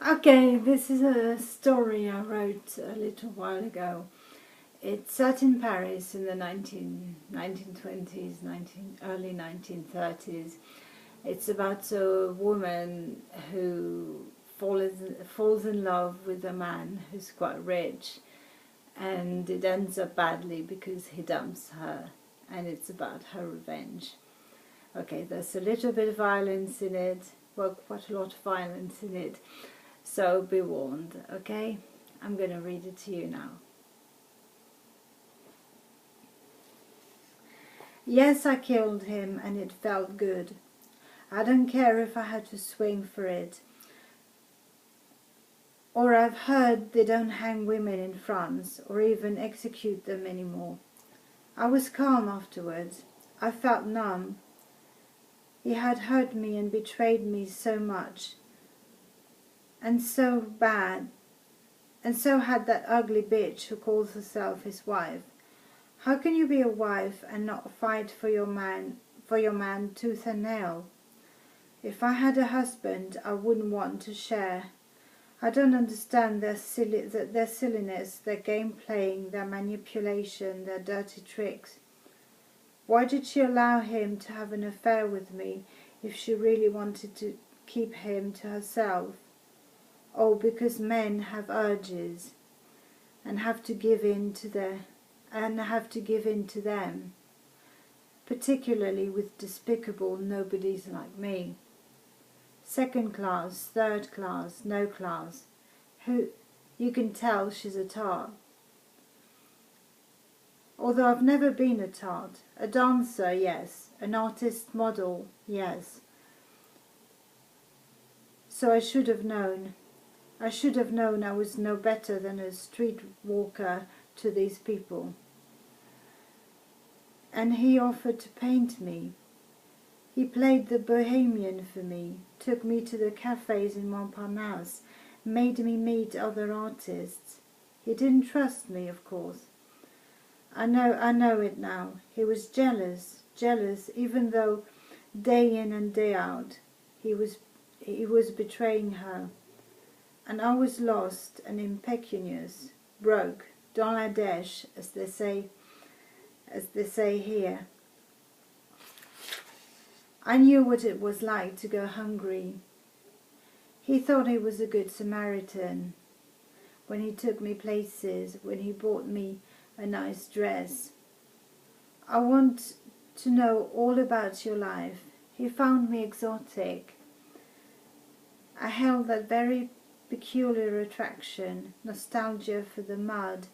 Okay, this is a story I wrote a little while ago. It's set in Paris in the 1920s, early 1930s. It's about a woman who falls in love with a man who's quite rich, and it ends up badly because he dumps her, and it's about her revenge. Okay, there's a little bit of violence in it, well, quite a lot of violence in it. So be warned, okay? I'm going to read it to you now. Yes, I killed him and it felt good. I don't care if I had to swing for it. Or I've heard they don't hang women in France or even execute them anymore. I was calm afterwards. I felt numb. He had hurt me and betrayed me so much. And so bad. And so had that ugly bitch who calls herself his wife. How can you be a wife and not fight for your man tooth and nail? If I had a husband, I wouldn't want to share. I don't understand their silliness, their game playing, their manipulation, their dirty tricks. Why did she allow him to have an affair with me if she really wanted to keep him to herself? Oh, because men have urges and have to give in to them, particularly with despicable nobodies like me. Second class, third class, no class. Who you can tell she's a tart. Although I've never been a tart. A dancer, yes. An artist model, yes. So I should have known. I should have known I was no better than a street walker to these people. And he offered to paint me. He played the bohemian for me, took me to the cafes in Montparnasse, made me meet other artists. He didn't trust me, of course. I know it now. He was jealous, even though day in and day out he was betraying her. And I was lost and impecunious, broke, dans la dèche, as they say here. I knew what it was like to go hungry. He thought he was a good Samaritan when he took me places, when he bought me a nice dress. I want to know all about your life. He found me exotic. I held that very peculiar attraction, nostalgia for the mud,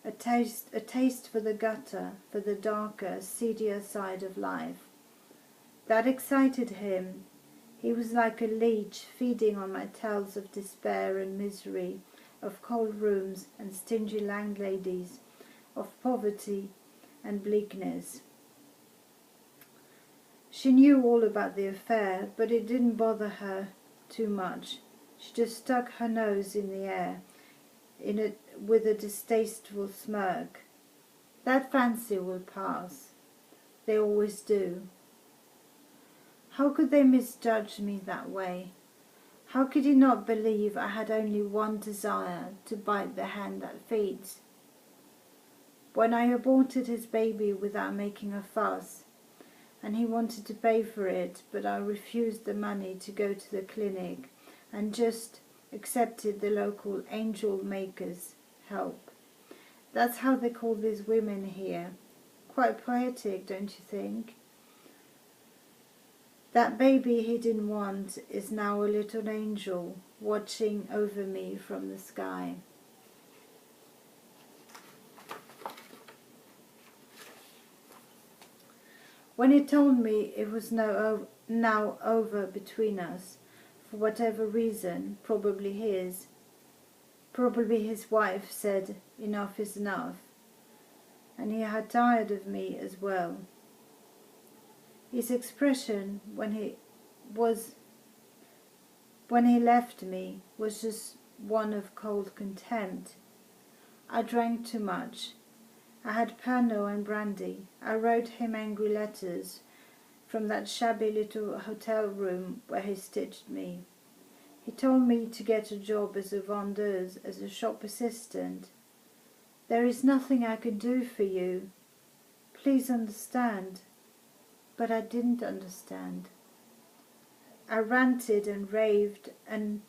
a taste for the gutter, for the darker, seedier side of life. That excited him. He was like a leech feeding on my tales of despair and misery, of cold rooms and stingy landladies, of poverty and bleakness. She knew all about the affair, but it didn't bother her too much. She just stuck her nose in the air with a distasteful smirk. That fancy will pass. They always do. How could they misjudge me that way? How could he not believe I had only one desire, to bite the hand that feeds? When I aborted his baby without making a fuss, and he wanted to pay for it, but I refused the money to go to the clinic and just accepted the local angel maker's help. That's how they call these women here. Quite poetic, don't you think? That baby he didn't want is now a little angel watching over me from the sky. When he told me it was now over between us, for whatever reason, probably his wife said enough is enough, and he had tired of me as well. His expression when he left me was just one of cold contempt. I drank too much. I had Pernod and brandy. I wrote him angry letters from that shabby little hotel room where he stitched me. He told me to get a job as a vendeuse, as a shop assistant. "There is nothing I can do for you. Please understand." But I didn't understand. I ranted and raved and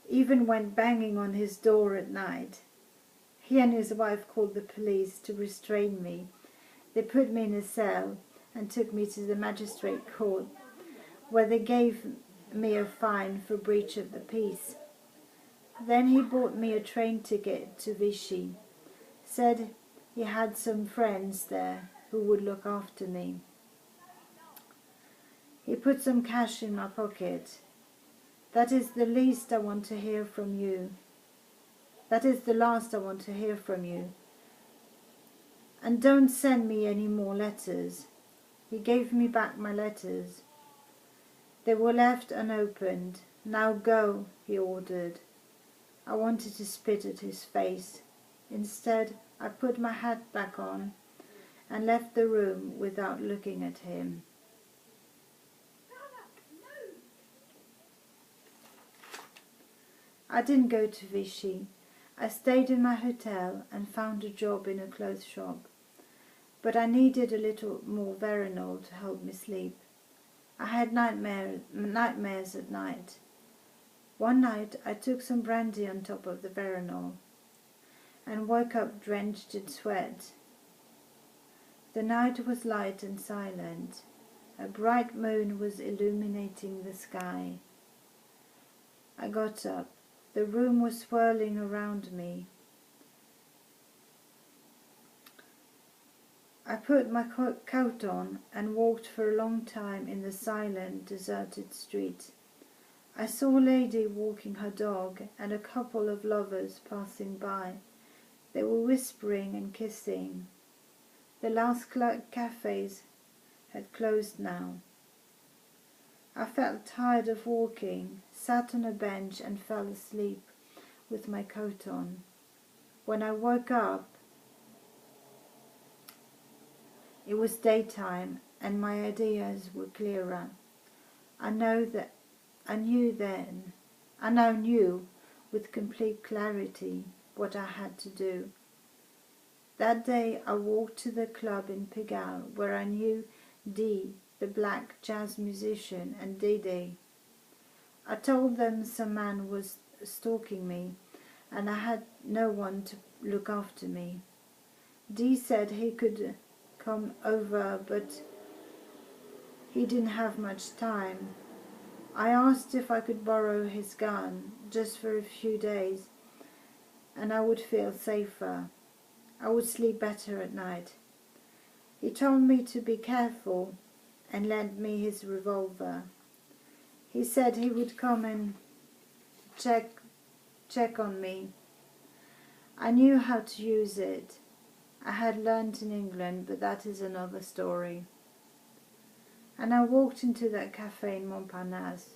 even went banging on his door at night. He and his wife called the police to restrain me. They put me in a cell and took me to the magistrate court, where they gave me a fine for breach of the peace. Then he bought me a train ticket to Vichy, said he had some friends there who would look after me. He put some cash in my pocket. "That is the least I want to hear from you. That is the last I want to hear from you. And don't send me any more letters." He gave me back my letters. They were left unopened. "Now go," he ordered. I wanted to spit at his face. Instead, I put my hat back on and left the room without looking at him. I didn't go to Vichy. I stayed in my hotel and found a job in a clothes shop. But I needed a little more veronal to help me sleep. I had nightmares at night. One night I took some brandy on top of the veronal and woke up drenched in sweat. The night was light and silent. A bright moon was illuminating the sky. I got up. The room was swirling around me. I put my coat on and walked for a long time in the silent, deserted street. I saw a lady walking her dog and a couple of lovers passing by. They were whispering and kissing. The last cafes had closed now. I felt tired of walking, sat on a bench and fell asleep with my coat on. When I woke up, it was daytime and my ideas were clearer. I now knew with complete clarity what I had to do. That day I walked to the club in Pigalle where I knew Dee, the black jazz musician, and Dede. I told them some man was stalking me and I had no one to look after me. Dee said he could come over, but he didn't have much time. I asked if I could borrow his gun just for a few days and I would feel safer. I would sleep better at night. He told me to be careful and lent me his revolver. He said he would come and check on me. I knew how to use it. I had learnt in England, but that is another story. And I walked into that cafe in Montparnasse.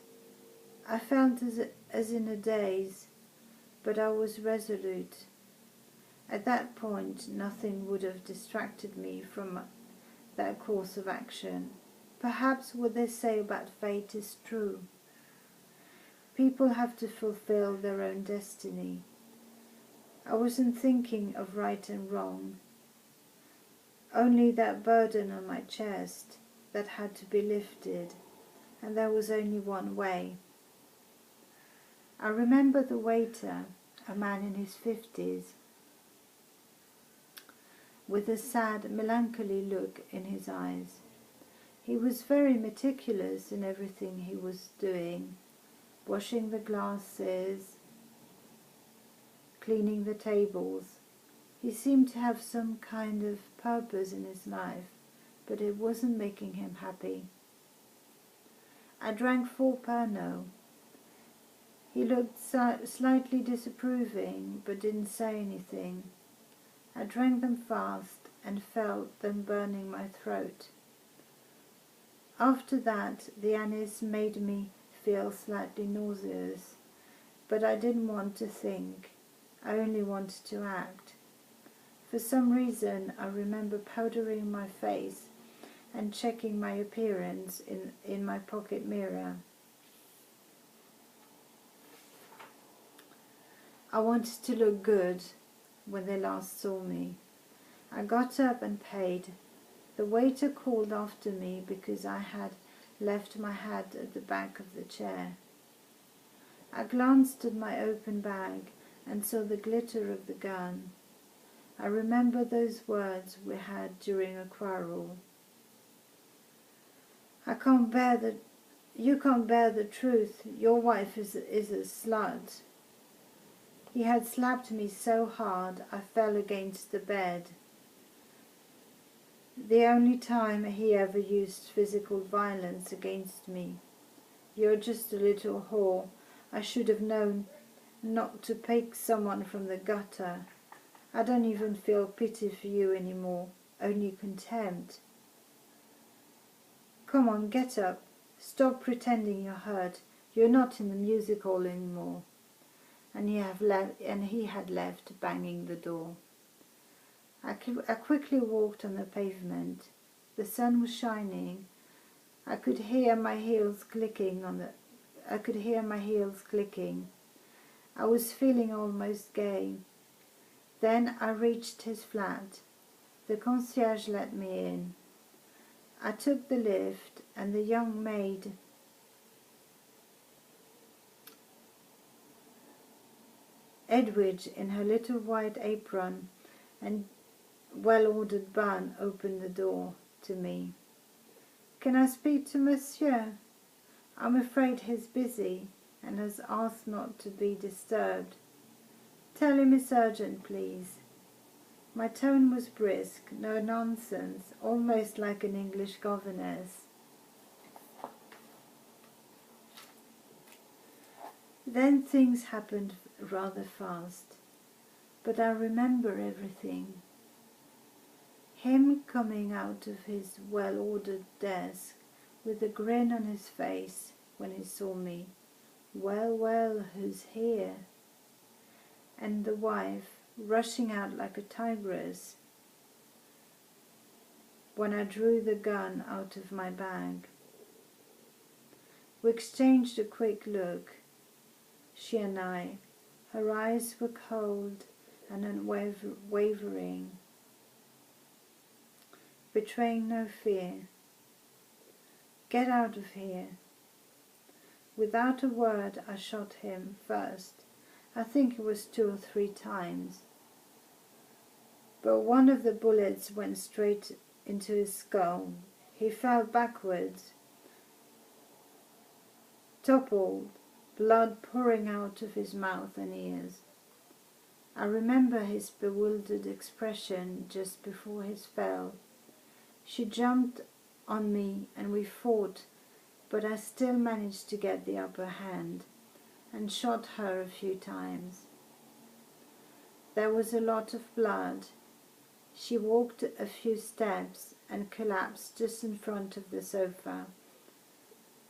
I felt as in a daze, but I was resolute. At that point, nothing would have distracted me from that course of action. Perhaps what they say about fate is true. People have to fulfill their own destiny. I wasn't thinking of right and wrong, only that burden on my chest that had to be lifted, and there was only one way. I remember the waiter, a man in his 50s, with a sad, melancholy look in his eyes. He was very meticulous in everything he was doing, washing the glasses, cleaning the tables. He seemed to have some kind of purpose in his life, but it wasn't making him happy. I drank 4 Pernod. He looked slightly disapproving, but didn't say anything. I drank them fast and felt them burning my throat. After that, the anise made me feel slightly nauseous, but I didn't want to think. I only wanted to act. For some reason, I remember powdering my face and checking my appearance in my pocket mirror. I wanted to look good when they last saw me. I got up and paid. The waiter called after me because I had left my hat at the back of the chair. I glanced at my open bag and saw the glitter of the gun. I remember those words we had during a quarrel. You can't bear the truth. Your wife is a slut. He had slapped me so hard I fell against the bed. The only time he ever used physical violence against me. You're just a little whore. I should have known not to pick someone from the gutter. I don't even feel pity for you anymore, only contempt. Come on, get up. Stop pretending you're hurt. You're not in the music hall anymore. And he had left, banging the door. I quickly walked on the pavement. The sun was shining. I could hear my heels clicking. I was feeling almost gay. Then I reached his flat. The concierge let me in. I took the lift, and the young maid Edwidge, in her little white apron and well-ordered bun, opened the door to me. Can I speak to Monsieur? I'm afraid he's busy and has asked not to be disturbed. Tell him it's urgent, please. My tone was brisk, no nonsense, almost like an English governess. Then things happened rather fast, but I remember everything. Him coming out of his well-ordered desk with a grin on his face when he saw me. Well, well, who's here? And the wife rushing out like a tigress when I drew the gun out of my bag. We exchanged a quick look, she and I. Her eyes were cold and unwavering, betraying no fear. Get out of here. Without a word, I shot him first. I think it was 2 or 3 times. But one of the bullets went straight into his skull. He fell backwards, toppled, blood pouring out of his mouth and ears. I remember his bewildered expression just before his fell. She jumped on me and we fought, but I still managed to get the upper hand and shot her a few times. There was a lot of blood. She walked a few steps and collapsed just in front of the sofa.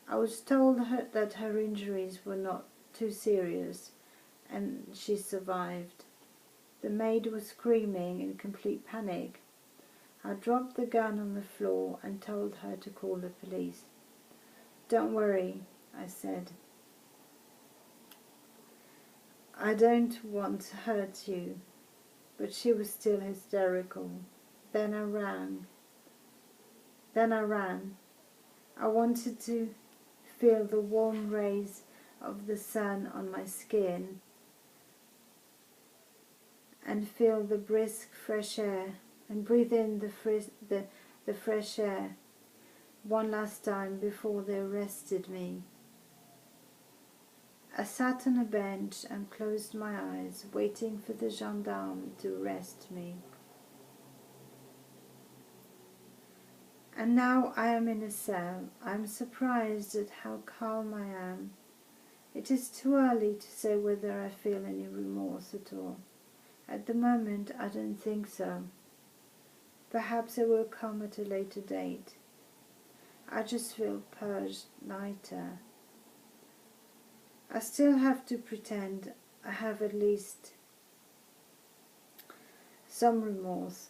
I was told that her injuries were not too serious, and she survived. The maid was screaming in complete panic. I dropped the gun on the floor and told her to call the police. Don't worry, I said. I don't want to hurt you. But she was still hysterical. Then I ran. I wanted to feel the warm rays of the sun on my skin and feel the brisk fresh air and breathe in the fresh air one last time before they arrested me. I sat on a bench and closed my eyes, waiting for the gendarme to arrest me. And now I am in a cell. I am surprised at how calm I am. It is too early to say whether I feel any remorse at all. At the moment, I don't think so. Perhaps it will come at a later date. I just feel purged, lighter. I still have to pretend I have at least some remorse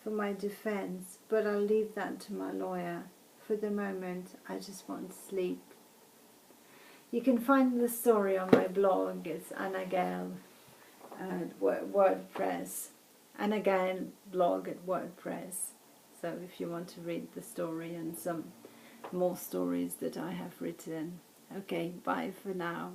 for my defense, but I'll leave that to my lawyer. For the moment, I just want sleep. You can find the story on my blog. It's Anna Gale, at WordPress, and again blog at WordPress. So if you want to read the story and some more stories that I have written. Okay, bye for now.